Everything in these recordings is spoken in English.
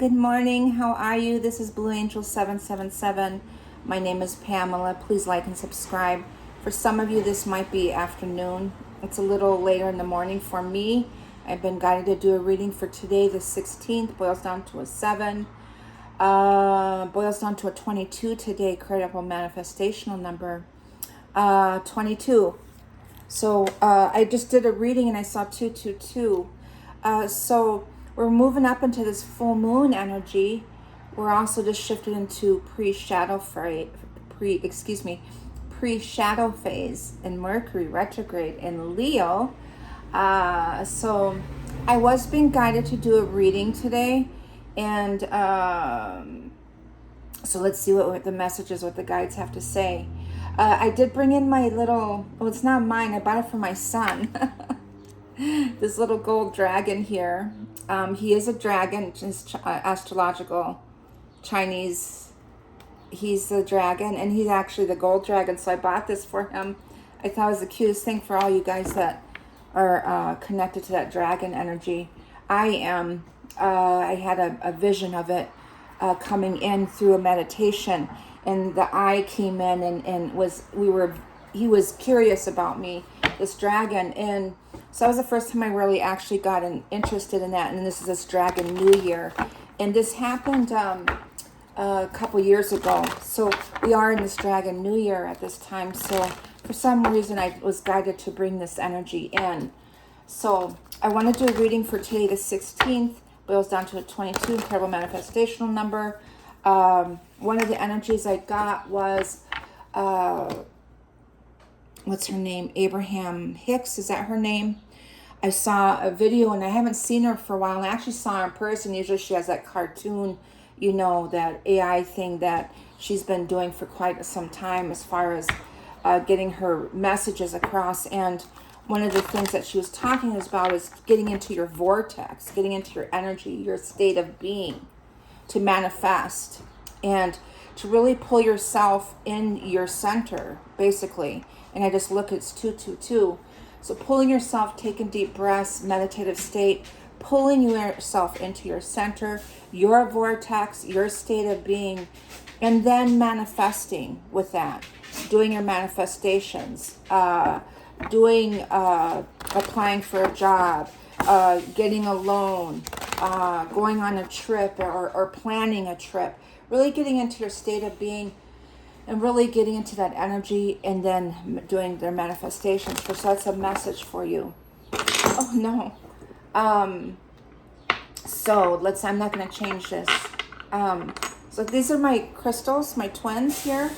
Good morning. How are you? This is Blue Angel 777. My name is Pamela. Please like and subscribe. For some of you, this might be afternoon. It's a little later in the morning for me. I've been guided to do a reading for today, the 16th. Boils down to a 7. Boils down to a 22 today. Credible manifestational number 22. So I just did a reading and I saw 222. So we're moving up into this full moon energy. We're also just shifted into pre-shadow phase in Mercury retrograde in Leo. So I was being guided to do a reading today, and so let's see what the messages, what the guides have to say. I did bring in my little, well, it's not mine, I bought it for my son. This little gold dragon here. He is a dragon, just astrological Chinese. He's the dragon, and he's actually the gold dragon, so I bought this for him. I thought it was the cutest thing for all you guys that are connected to that dragon energy. I am. I had a vision of it coming in through a meditation, and the eye came in and he was curious about me, this dragon, and so that was the first time I really actually got interested in that. And this Dragon New Year, and this happened a couple years ago. So we are in this Dragon New Year at this time. So for some reason I was guided to bring this energy in. So I want to do a reading for today, the 16th. Boils down to a 22, incredible manifestational number. One of the energies I got was what's her name? Abraham Hicks, is that her name? I saw a video, and I haven't seen her for a while. I actually saw her in person. Usually she has that cartoon, you know, that AI thing that she's been doing for quite some time as far as getting her messages across. And one of the things that she was talking about is getting into your vortex, getting into your energy, your state of being, to manifest and to really pull yourself in your center, basically. And I just look, it's 222. So pulling yourself, taking deep breaths, meditative state, pulling yourself into your center, your vortex, your state of being, and then manifesting with that, doing your manifestations, applying for a job, getting a loan, going on a trip or planning a trip, really getting into your state of being and really getting into that energy and then doing their manifestations. So that's a message for you. Oh no. So I'm not going to change this. So these are my crystals, my twins here.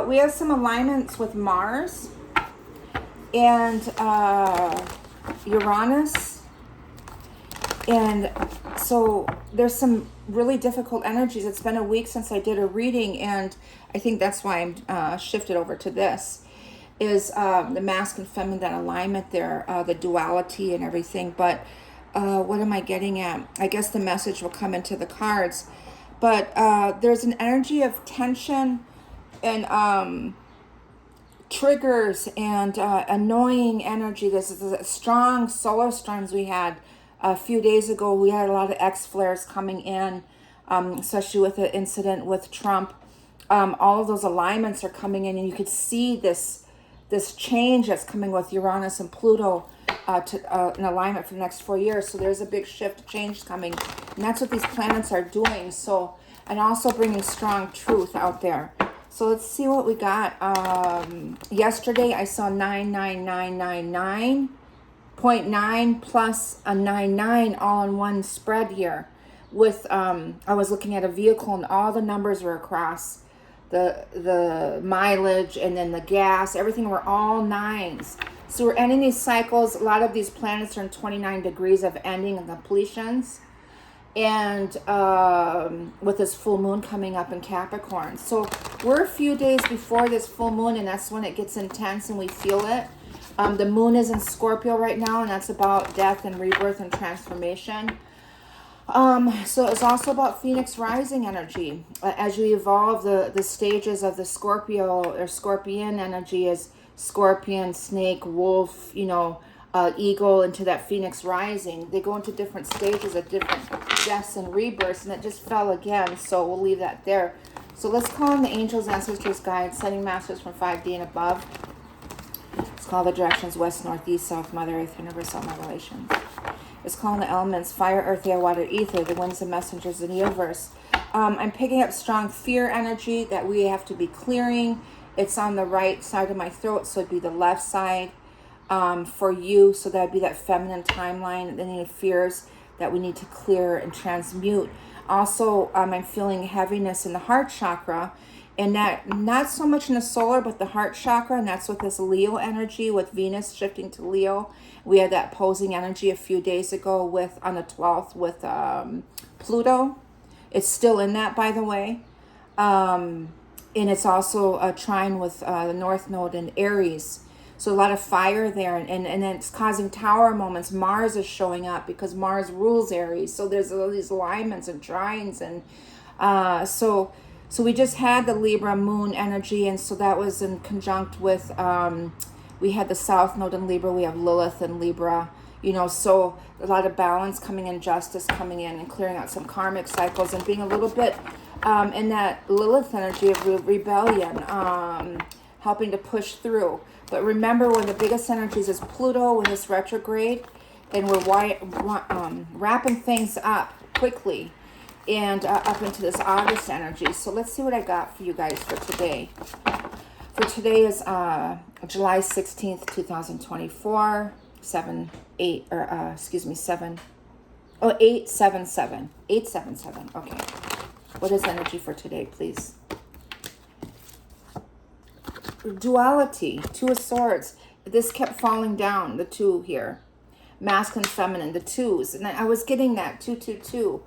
We have some alignments with Mars and Uranus. And so there's some really difficult energies. It's been a week since I did a reading, and I think that's why I'm shifted over to this, is the masculine feminine alignment there, the duality and everything. But what am I getting at? I guess the message will come into the cards. But there's an energy of tension and triggers and annoying energy. This is a strong solar storms we had a few days ago. We had a lot of X flares coming in, especially with the incident with Trump. All of those alignments are coming in, and you could see this change that's coming with Uranus and Pluto to an alignment for the next 4 years. So there's a big shift, change coming, and that's what these planets are doing. So, and also bringing strong truth out there. So let's see what we got. Yesterday I saw 99999. 0.9 plus a 99 all in one spread here with I was looking at a vehicle and all the numbers were across the mileage and then the gas, everything were all nines. So we're ending these cycles. A lot of these planets are in 29 degrees of ending and completions, and with this full moon coming up in Capricorn. So we're a few days before this full moon, and that's when it gets intense and we feel it. The moon is in Scorpio right now, and that's about death and rebirth and transformation. So it's also about Phoenix rising energy. As you evolve, the stages of the Scorpio or Scorpion energy is Scorpion, snake, wolf, eagle into that phoenix rising. They go into different stages of different deaths and rebirths, and it just fell again, so we'll leave that there. So let's call in the angels, ancestors, guides, sending masters from 5D and above. Let's call the directions west, north, east, south, Mother Earth, universal, my relations. Let's call in the elements fire, earth, air, water, ether, the winds and messengers in the universe. I'm picking up strong fear energy that we have to be clearing. It's on the right side of my throat, so it'd be the left side for you. So that'd be that feminine timeline, any fears that we need to clear and transmute. Also, I'm feeling heaviness in the heart chakra, and that not so much in the solar, but the heart chakra, and that's with this Leo energy, with Venus shifting to Leo. We had that opposing energy a few days ago with on the 12th with Pluto. It's still in that, by the way. And it's also a trine with the North Node in Aries. So a lot of fire there, and it's causing tower moments. Mars is showing up because Mars rules Aries. So there's all these alignments and trines. And so we just had the Libra moon energy, and so that was in conjunct with, we had the South Node in Libra. We have Lilith in Libra. So a lot of balance coming in, justice coming in, and clearing out some karmic cycles, and being a little bit in that Lilith energy of rebellion, helping to push through. But remember, one of the biggest energies is Pluto in this retrograde, and we're wrapping things up quickly and up into this August energy. So let's see what I got for you guys for today. For today is July 16th, 2024. 877. Okay. What is energy for today, please? Duality, Two of Swords. This kept falling down, the two here. Masculine, feminine, the twos. And I was getting that, 222.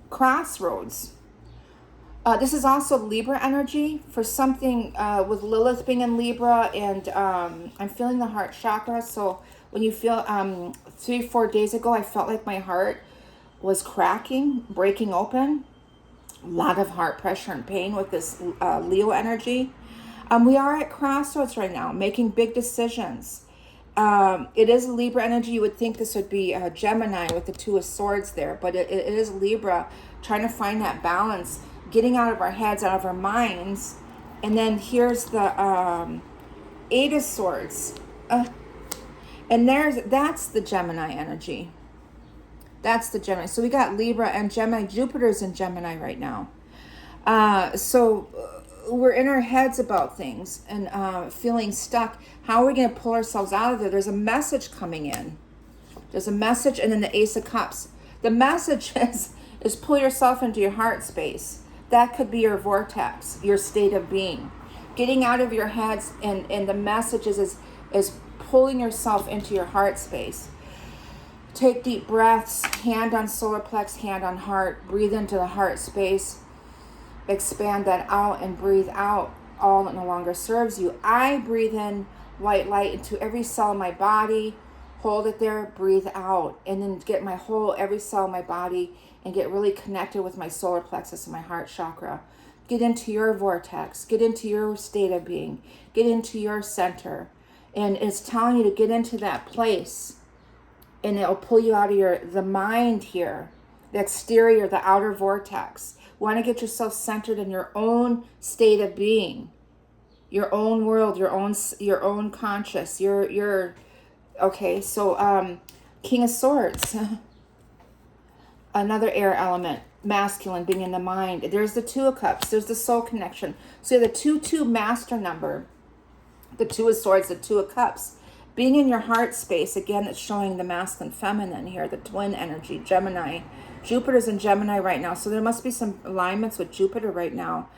Crossroads. This is also Libra energy for something with Lilith being in Libra, and I'm feeling the heart chakra. So when you feel 3-4 days ago, I felt like my heart was cracking, breaking open. A lot of heart pressure and pain with this Leo energy. We are at crossroads right now, making big decisions. It is Libra energy. You would think this would be Gemini with the Two of Swords there, but it is Libra, trying to find that balance, getting out of our heads, out of our minds. And then here's the Eight of Swords. And that's the Gemini energy. That's the Gemini. So we got Libra and Gemini. Jupiter's in Gemini right now. So we're in our heads about things and feeling stuck. How are we going to pull ourselves out of there? There's a message coming in. There's a message, and then the Ace of Cups. The message is pull yourself into your heart space. That could be your vortex, your state of being. Getting out of your heads, and the message is pulling yourself into your heart space. Take deep breaths, hand on solar plex, hand on heart. Breathe into the heart space. Expand that out and breathe out all that no longer serves you. I breathe in white light into every cell in my body. Hold it there, breathe out, and then get every cell in my body and get really connected with my solar plexus and my heart chakra. Get into your vortex, get into your state of being, get into your center. And it's telling you to get into that place, and it'll pull you out of the mind here, the exterior, the outer vortex. Want to get yourself centered in your own state of being, your own world, your own conscious, your okay. So King of Swords, another air element, masculine, being in the mind. There's the Two of Cups, there's the soul connection. So you have the 2-2 master number, the Two of Swords, the Two of Cups. Being in your heart space, again, it's showing the masculine, feminine here, the twin energy, Gemini. Jupiter's in Gemini right now, so there must be some alignments with Jupiter right now,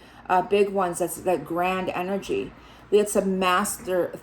big ones. That's that grand energy. We had some major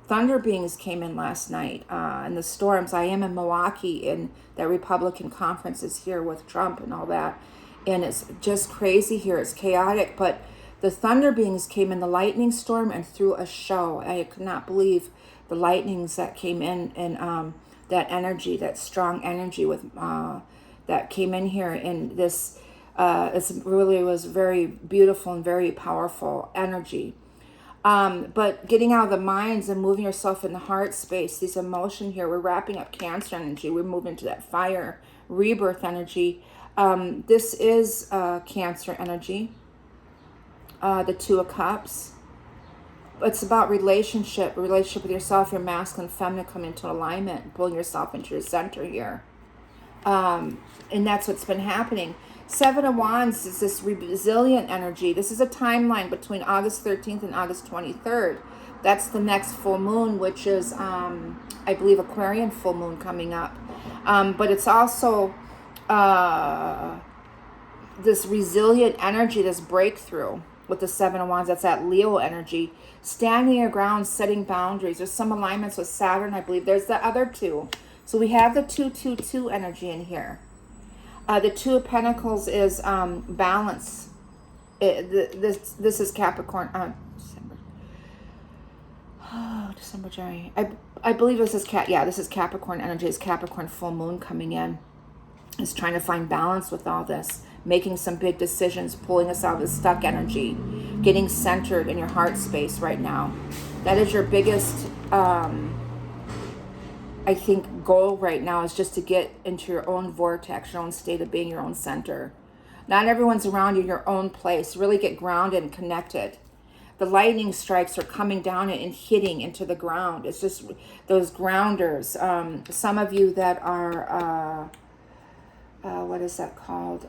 thunder beings came in last night in the storms. I am in Milwaukee, and that Republican conference is here with Trump and all that, and it's just crazy here. It's chaotic, but the thunder beings came in the lightning storm and threw a show. I could not believe the lightnings that came in, and that energy, that strong energy with that came in here. And this it really was very beautiful and very powerful energy. But getting out of the minds and moving yourself in the heart space, this emotion here, we're wrapping up Cancer energy. We're moving to that fire, rebirth energy. This is Cancer energy, the Two of Cups. It's about relationship with yourself, your masculine, feminine coming into alignment, pulling yourself into your center here. And that's what's been happening. Seven of Wands is this resilient energy. This is a timeline between August 13th and August 23rd. That's the next full moon, which is, I believe, Aquarian full moon coming up. But it's also this resilient energy, this breakthrough with the Seven of Wands. That's that Leo energy. Standing your ground, setting boundaries. There's some alignments with Saturn, I believe. There's the other two. So we have the 222 energy in here. The Two of Pentacles is balance. This is Capricorn. December, January. I believe this is this is Capricorn energy. It's Capricorn full moon coming in. It's trying to find balance with all this, making some big decisions, pulling us out of the stuck energy, getting centered in your heart space right now. That is your biggest, I think, goal right now, is just to get into your own vortex, your own state of being, your own center. Not everyone's around you, your own place. Really get grounded and connected. The lightning strikes are coming down and hitting into the ground. It's just those grounders. Some of you that are, what is that called?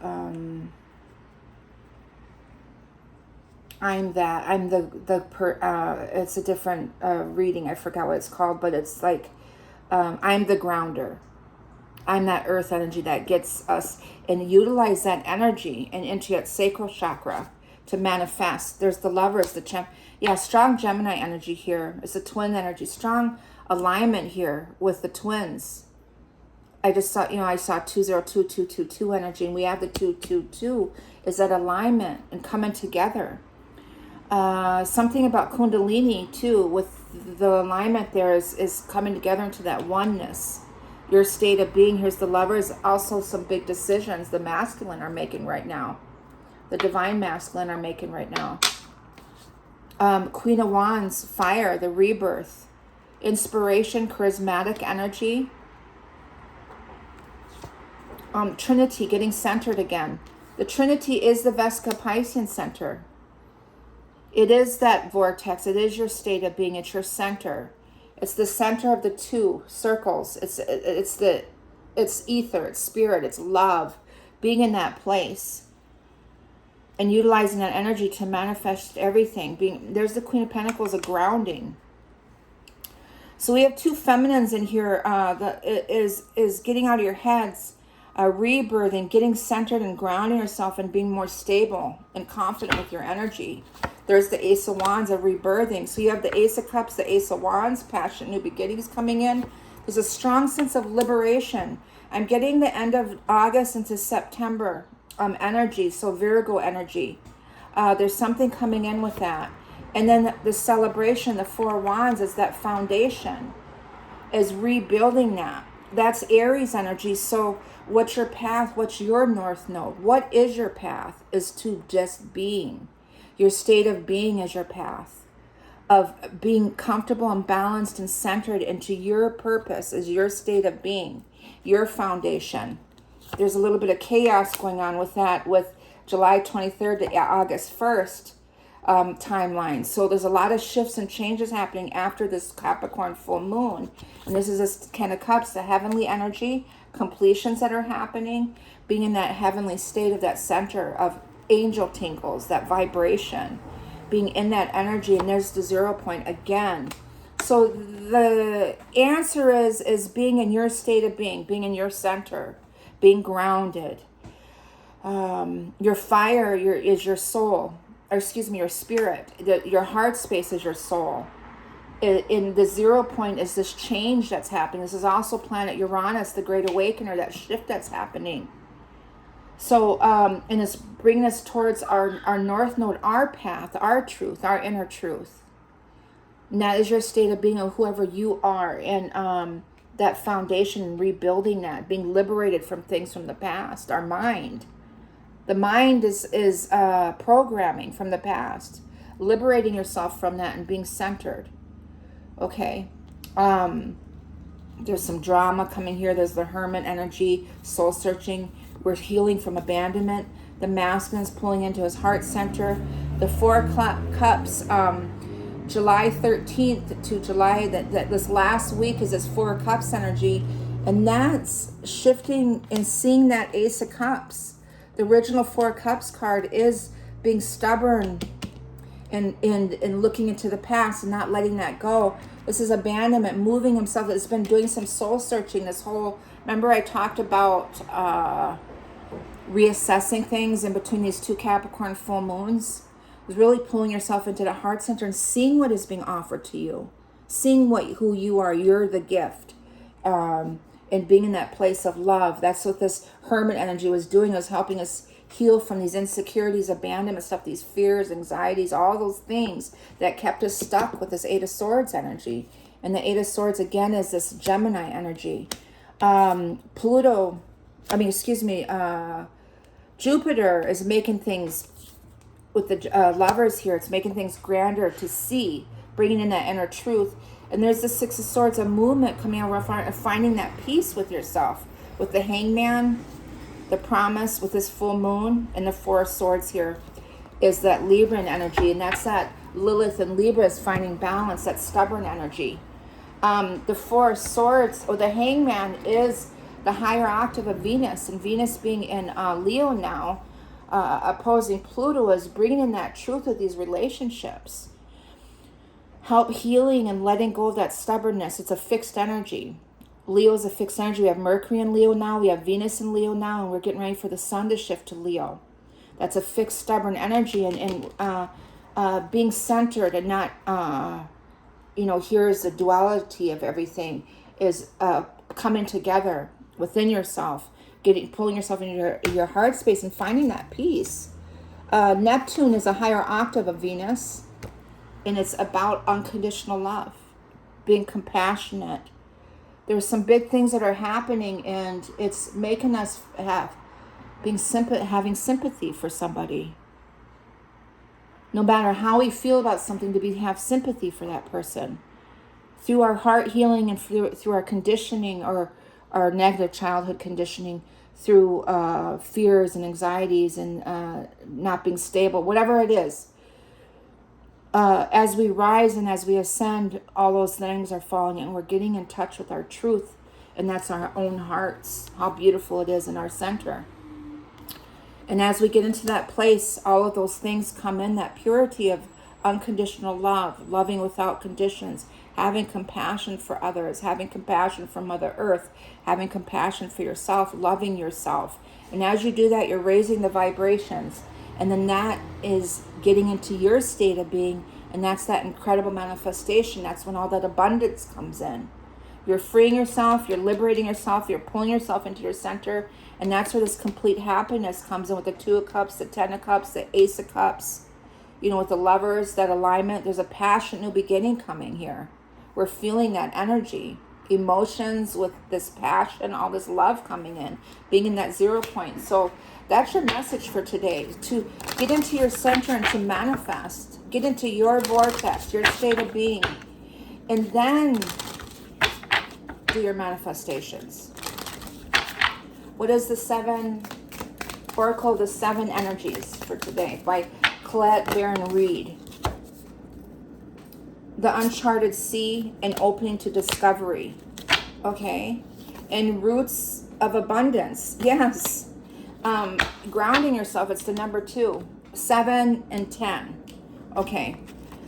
It's a different reading. I forgot what it's called, but it's like, I'm the grounder. I'm that earth energy that gets us, and utilize that energy and into that sacral chakra to manifest. There's the Lovers, strong Gemini energy here. It's a twin energy, strong alignment here with the twins. I just saw, I saw 202222 energy, and we have the 222 is that alignment and coming together. Something about Kundalini too, with the alignment there is coming together into that oneness. Your state of being. Here's the Lovers. Also some big decisions the masculine are making right now. The divine masculine are making right now. Queen of Wands, fire, the rebirth. Inspiration, charismatic energy. Trinity, getting centered again. The Trinity is the Vesica Piscean center. It is that vortex. It is your state of being. It's your center. It's the center of the two circles. It's ether, it's spirit, it's love. Being in that place and utilizing that energy to manifest everything. There's the Queen of Pentacles, a grounding. So we have two feminines in here. That is getting out of your heads, rebirthing, getting centered and grounding yourself and being more stable and confident with your energy. There's the Ace of Wands, a rebirthing. So you have the Ace of Cups, the Ace of Wands, passion, new beginnings coming in. There's a strong sense of liberation. I'm getting the end of August into September energy, so Virgo energy. There's something coming in with that. And then the celebration, the Four of Wands, is that foundation, is rebuilding that. That's Aries energy. So what's your path? What's your north node? What is your path? Is to just being. Your state of being is your path. Of being comfortable and balanced and centered into your purpose is your state of being, your foundation. There's a little bit of chaos going on with that, with July 23rd to August 1st timeline. So there's a lot of shifts and changes happening after this Capricorn full moon. And this is this Ten of Cups, the heavenly energy, completions that are happening, being in that heavenly state of that center of angel tingles, that vibration, being in that energy. And there's the 0 point again. So the answer is being in your state of being in your center, being grounded. Your fire is your soul, or excuse me, your spirit. Your heart space is your soul. In the 0 point is this change that's happening. This is also planet Uranus, the great awakener, that shift that's happening. So, and it's bringing us towards our north node, our path, our truth, our inner truth. And that is your state of being, of whoever you are. And that foundation, rebuilding that, being liberated from things from the past, our mind. The mind is programming from the past. liberating yourself from that and being centered. Okay. There's some drama coming here. There's the Hermit energy, soul searching. We're healing from abandonment. The masculine is pulling into his heart center. The Four of Cups, July 13th to July, that this last week is this Four of Cups energy. And that's shifting and seeing that Ace of Cups. The original Four of Cups card is being stubborn and looking into the past and not letting that go. This is abandonment, moving himself. It's been doing some soul searching this whole, remember I talked about reassessing things in between these two Capricorn full moons? It was really pulling yourself into the heart center and seeing what is being offered to you. Seeing who you are. You're the gift. And being in that place of love. That's what this Hermit energy was doing. It was helping us heal from these insecurities, abandonment stuff, these fears, anxieties, all those things that kept us stuck with this Eight of Swords energy. And the Eight of Swords, again, is this Gemini energy. Jupiter is making things, with the lovers here, it's making things grander to see, bringing in that inner truth. And there's the Six of Swords, a movement coming out of finding that peace with yourself. With the Hangman, the Promise, with this full moon, and the Four of Swords here is that Libran energy. And that's that Lilith and Libra is finding balance, that stubborn energy. The Four of Swords, or the Hangman, is the higher octave of Venus. And Venus being in Leo now, opposing Pluto, is bringing in that truth of these relationships. Help healing and letting go of that stubbornness. It's a fixed energy. Leo is a fixed energy. We have Mercury in Leo now. We have Venus in Leo now. And we're getting ready for the sun to shift to Leo. That's a fixed, stubborn energy. And being centered and not, here's the duality of everything, is coming together within yourself. Pulling yourself into your heart space and finding that peace. Neptune is a higher octave of Venus. And it's about unconditional love, being compassionate. There's some big things that are happening, and it's making us having sympathy for somebody. No matter how we feel about something, have sympathy for that person. Through our heart healing and through our conditioning, or our negative childhood conditioning, through fears and anxieties and not being stable, whatever it is. As we rise and as we ascend, all those things are falling, and we're getting in touch with our truth, and that's our own hearts, how beautiful it is in our center. And as we get into that place, all of those things come in, that purity of unconditional love, loving without conditions, having compassion for others, having compassion for Mother Earth, having compassion for yourself, loving yourself. And as you do that, you're raising the vibrations. And then that is getting into your state of being, and that's that incredible manifestation. That's when all that abundance comes in. You're freeing yourself, you're liberating yourself, you're pulling yourself into your center, and that's where this complete happiness comes in with the Two of Cups, the Ten of Cups, the Ace of Cups. With the Lovers, that alignment. There's a passionate new beginning coming here. We're feeling that energy. Emotions with this passion, all this love coming in, being in that 0 point. So that's your message for today, to get into your center and to manifest. Get into your vortex, your state of being, and then do your manifestations. What is the Oracle of the Seven Energies for today by Colette Baron Reed? The uncharted sea and opening to discovery. Okay. And roots of abundance. Yes. Grounding yourself. It's the number 2. 7 and 10. Okay.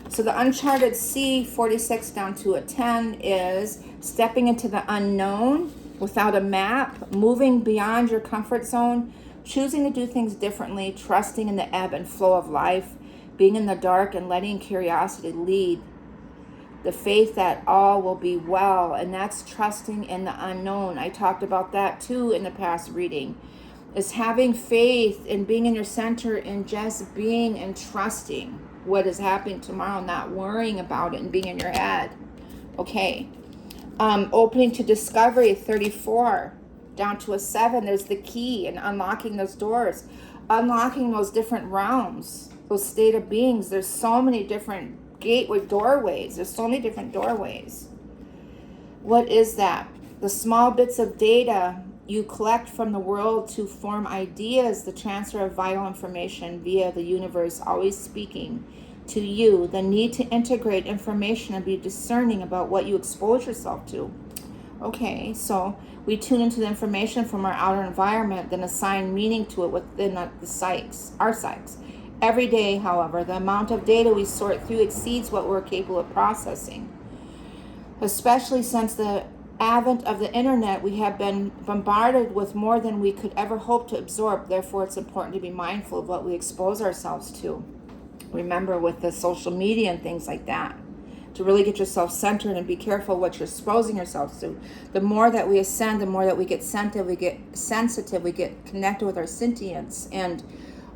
So the uncharted sea, 46 down to a 10, is stepping into the unknown without a map, moving beyond your comfort zone, choosing to do things differently, trusting in the ebb and flow of life, being in the dark and letting curiosity lead. The faith that all will be well, and that's trusting in the unknown. I talked about that too in the past reading. Is having faith and being in your center and just being and trusting what is happening tomorrow, not worrying about it and being in your head. Okay. Opening to discovery, 34 down to a 7. There's the key and unlocking those doors, unlocking those different realms. those state of beings. There's so many different doorways. There's so many different doorways. What is that? The small bits of data you collect from the world to form ideas, the transfer of vital information via the universe always speaking to you, the need to integrate information and be discerning about what you expose yourself to. Okay, so we tune into the information from our outer environment, then assign meaning to it within our psyches. Every day, however, the amount of data we sort through exceeds what we're capable of processing. Especially since the advent of the internet, we have been bombarded with more than we could ever hope to absorb. Therefore, it's important to be mindful of what we expose ourselves to. Remember, with the social media and things like that, to really get yourself centered and be careful what you're exposing yourselves to. The more that we ascend, the more that we get sensitive, we get connected with our sentience. And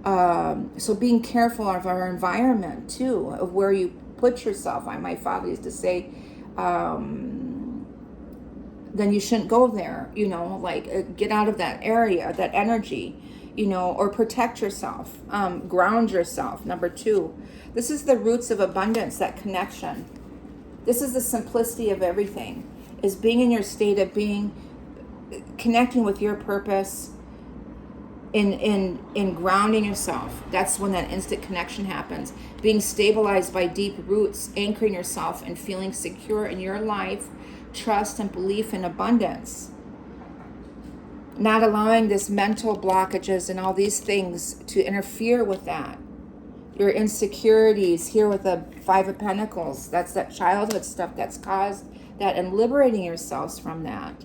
so being careful of our environment too, of where you put yourself. My father used to say, then you shouldn't go there, get out of that area, that energy, or protect yourself, ground yourself. Number 2, this is the roots of abundance, that connection. This is the simplicity of everything, is being in your state of being, connecting with your purpose, in grounding yourself. That's when that instant connection happens. Being stabilized by deep roots, anchoring yourself and feeling secure in your life, trust and belief in abundance. Not allowing this mental blockages and all these things to interfere with that. Your insecurities here with the 5 of Pentacles, that's that childhood stuff that's caused that, and liberating yourselves from that.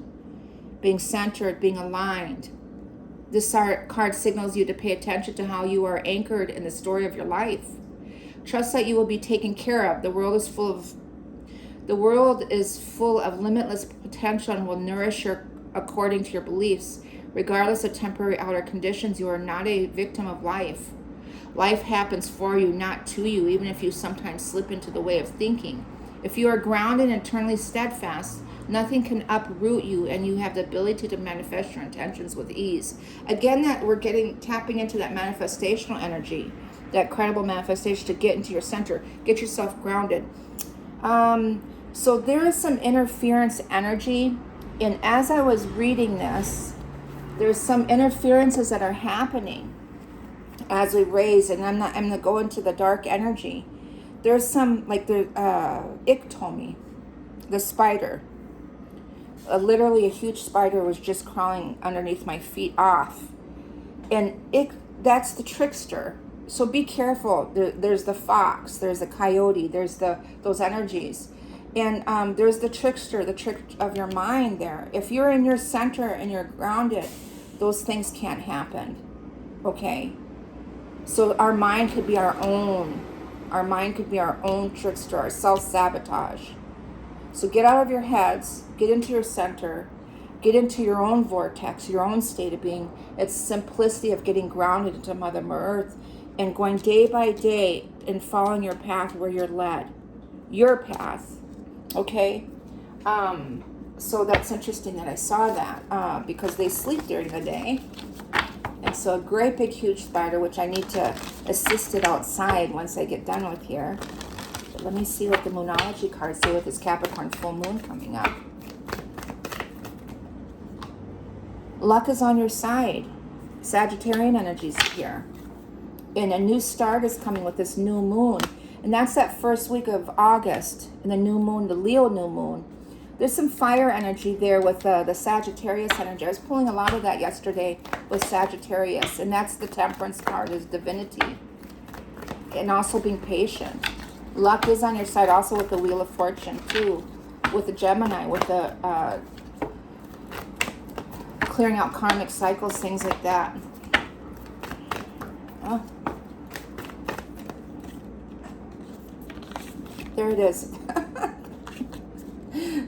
Being centered, being aligned. This card signals you to pay attention to how you are anchored in the story of your life. Trust that you will be taken care of. The world is full of limitless potential and will nourish you according to your beliefs. Regardless of temporary outer conditions, you are not a victim of life. Life happens for you, not to you, even if you sometimes slip into the way of thinking. If you are grounded and eternally steadfast, nothing can uproot you, and you have the ability to manifest your intentions with ease. Again, that we're tapping into that manifestational energy, that credible manifestation, to get into your center, get yourself grounded. So there is some interference energy, and as I was reading this, there's some interferences that are happening as we raise, and I'm going to go into the dark energy. There's some, like Iktomi, the spider. Literally a huge spider was just crawling underneath my feet off. And that's the trickster. So be careful. There's the fox, there's the coyote, there's those energies. And there's the trickster, the trick of your mind there. If you're in your center and you're grounded, those things can't happen. Okay? So our mind could be our own. Our mind could be our own trickster, our self-sabotage. So get out of your heads, get into your center, get into your own vortex, your own state of being. It's simplicity of getting grounded into Mother Earth and going day by day and following your path where you're led. Your path. Okay? So that's interesting that I saw that because they sleep during the day. And so a great big huge spider, which I need to assist it outside once I get done with here. But let me see what the Moonology cards say with this Capricorn full moon coming up. Luck is on your side. Sagittarian energies here. And a new start is coming with this new moon. And that's that first week of August. And the new moon, the Leo new moon. There's some fire energy there with the Sagittarius energy. I was pulling a lot of that yesterday with Sagittarius. And that's the Temperance card, is divinity. And also being patient. Luck is on your side also with the Wheel of Fortune too. With the Gemini, with the clearing out karmic cycles, things like that. Oh. There it is.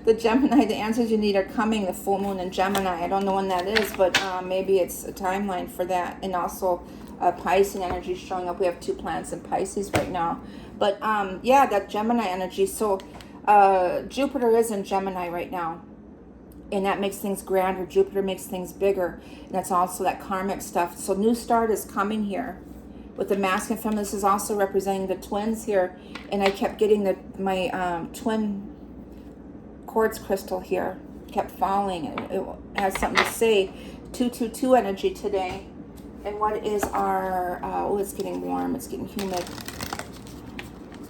The Gemini, the answers you need are coming. The full moon in Gemini. I don't know when that is, but maybe it's a timeline for that. And also Pisces energy showing up. We have 2 planets in Pisces right now. But yeah, that Gemini energy. So Jupiter is in Gemini right now. And that makes things grander. Jupiter makes things bigger. And that's also that karmic stuff. So new start is coming here. with the masculine feminine. This is also representing the twins here, and I kept getting my twin quartz crystal here kept falling, and it has something to say. 222 energy today. And what is our oh, it's getting warm, it's getting humid.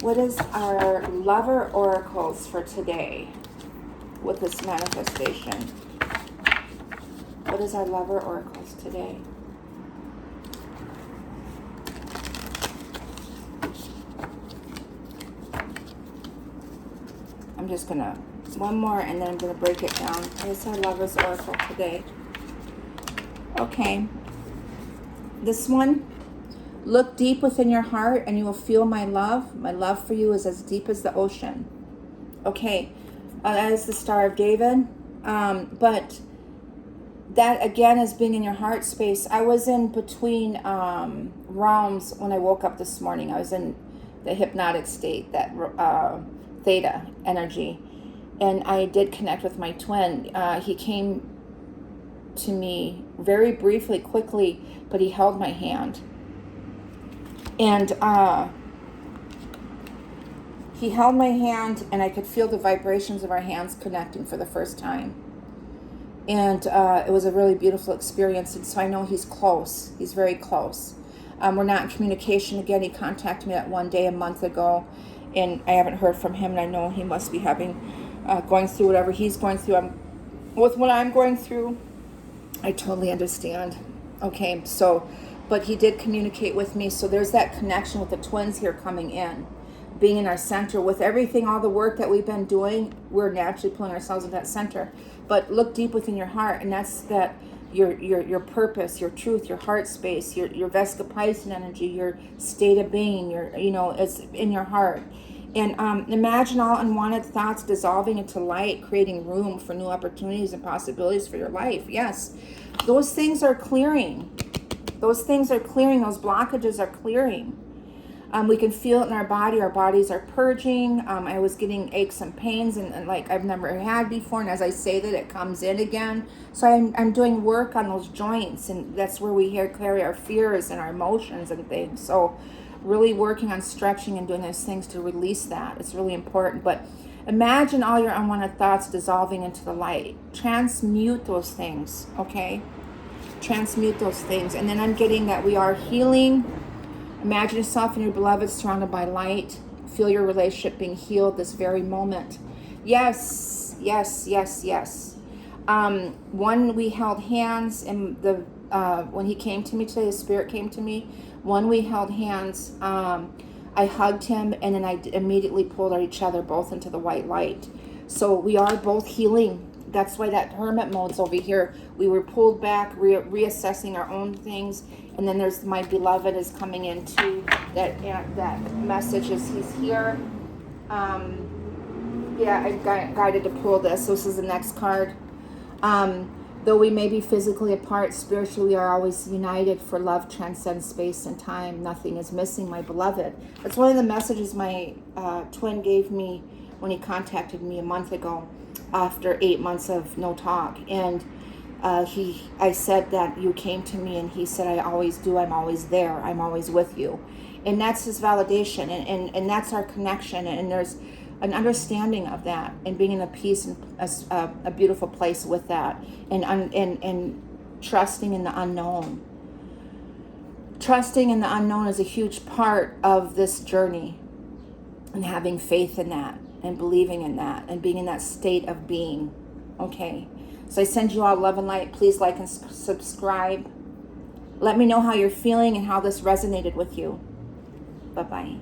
What is our lover oracles for today with this manifestation? What is our lover oracles today? I'm just gonna, one more, and then I'm gonna break it down. What is our lover's oracle today? Okay. This one, look deep within your heart and you will feel my love. My love for you is as deep as the ocean. Okay, that is the Star of David. But that again is being in your heart space. I was in between realms when I woke up this morning. I was in the hypnotic state, that theta energy. And I did connect with my twin. He came to me very briefly, quickly, but he held my hand. And he held my hand, and I could feel the vibrations of our hands connecting for the first time. And it was a really beautiful experience. And so I know he's close. He's very close. We're not in communication again. He contacted me that one day a month ago, and I haven't heard from him. And I know he must be going through whatever he's going through. With what I'm going through, I totally understand. Okay, so, but he did communicate with me. So there's that connection with the twins here coming in, being in our center. With everything, all the work that we've been doing, we're naturally pulling ourselves into that center. But look deep within your heart, and that's that your purpose, your truth, your heart space, your Vesica Piscean energy, your state of being, it's in your heart. And imagine all unwanted thoughts dissolving into light, creating room for new opportunities and possibilities for your life. Yes, those things are clearing. Those things are clearing. Those blockages are clearing. We can feel it in our body. Our bodies are purging. I was getting aches and pains and like I've never had before. And as I say that, it comes in again. So I'm doing work on those joints. And that's where we carry our fears and our emotions and things. So really working on stretching and doing those things to release that. It's really important. But imagine all your unwanted thoughts dissolving into the light. Transmute those things, okay? Transmute those things. And then I'm getting that we are healing. Imagine yourself and your beloved surrounded by light. Feel your relationship being healed this very moment. Yes, yes, yes, yes. One, we held hands, and when he came to me today, the spirit came to me. One, we held hands. I hugged him, and then I immediately pulled each other both into the white light. So we are both healing. That's why that hermit mode's over here. We were pulled back, reassessing our own things. And then there's my beloved is coming in too. That message is he's here. Yeah, I got guided to pull this. So this is the next card. Though we may be physically apart, spiritually we are always united, for love transcends space and time. Nothing is missing, my beloved. That's one of the messages my twin gave me when he contacted me a month ago after 8 months of no talk. And I said that you came to me, and he said, I always do. I'm always there. I'm always with you. And that's his validation, and that's our connection. And there's an understanding of that, and being in a peace and a beautiful place with that, and trusting in the unknown. Trusting in the unknown is a huge part of this journey, and having faith in that, and believing in that, and being in that state of being. Okay, so I send you all love and light. Please like and subscribe. Let me know how you're feeling and how this resonated with you. Bye-bye.